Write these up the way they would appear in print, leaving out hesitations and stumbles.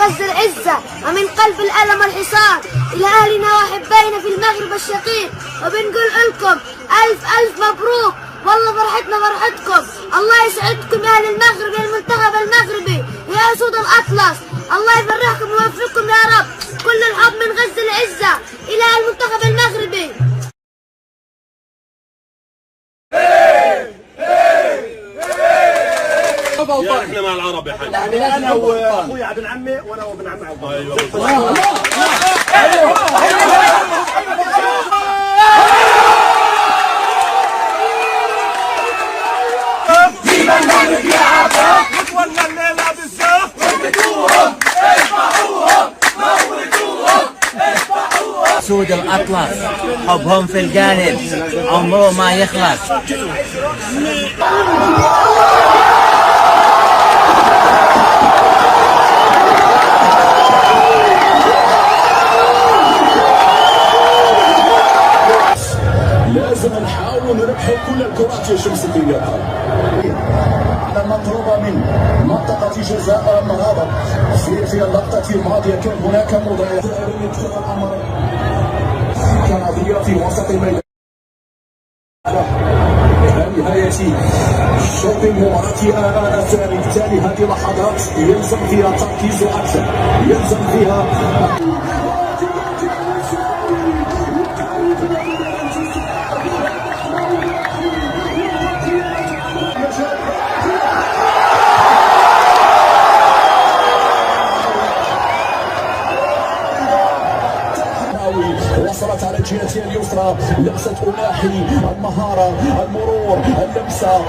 غزة العزة ومن قلب الألم الحصار. إلى أهلنا وأحبائنا في المغرب الشقيق وبنقول لكم ألف ألف مبروك، والله فرحتنا فرحتكم. الله يسعدكم يا أهل المغرب، يا المنتخب المغربي، يا أسود الأطلس. الله يفرحكم ويوفقكم يا رب. كل الحب من غزة العزة إلى المنتخب المغربي. احنا مع العرب يا حاج. يعني انا واخويا ابن عمي وانا وابن عمي عبد الله. ديما المغرب يلعبها وتولى الليله بالزاف. موتوهم اذبحوهم موتوهم اذبحوهم. سود الأطلس حبهم في القالب عمره ما يخلص. لازم نحاولوا نربحوا كل الكرات يا شمسية على المطلوبة من منطقة جزاء النهضة. في اللقطة الماضية كان هناك مضايقة يدخل الأمر كنظرية في وسط الميدان. نهاية شوط المباراة الثاني، بالتالي هذه لحظات يلزم فيها تركيز أكثر، يلزم فيها وصلت على الجهة اليسرى، لمسة أناحي، المهارة، المرور، اللمسة.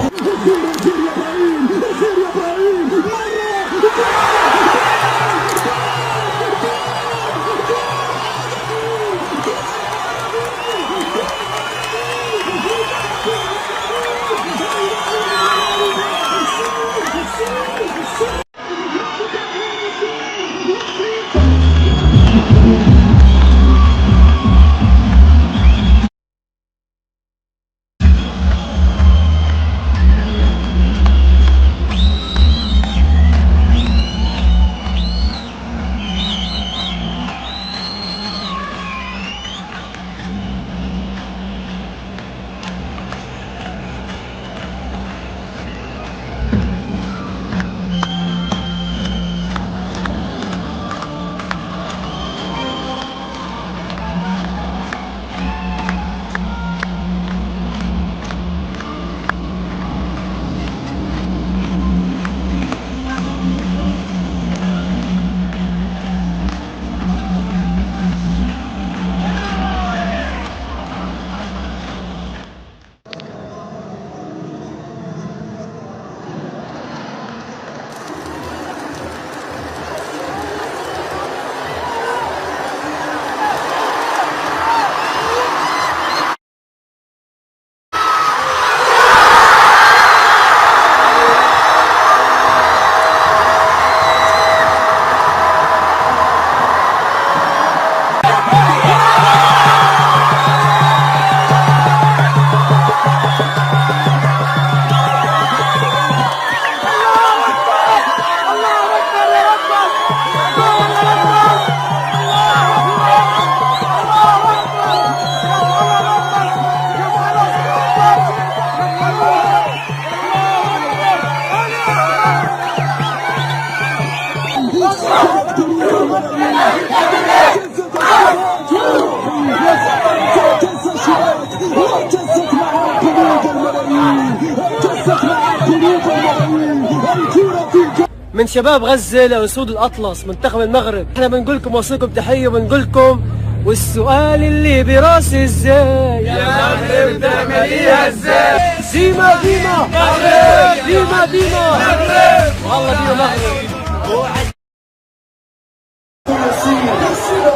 من شباب غزة لأسود الأطلس منتخب المغرب، احنا بنقول لكم وصلكم تحية وبنقول لكم والسؤال اللي براسي ازاي يا مغرب تعمليها ازاي؟ ديما ديما مغرب، ديما ديما مغرب، والله ديما مغرب.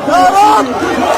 يا رب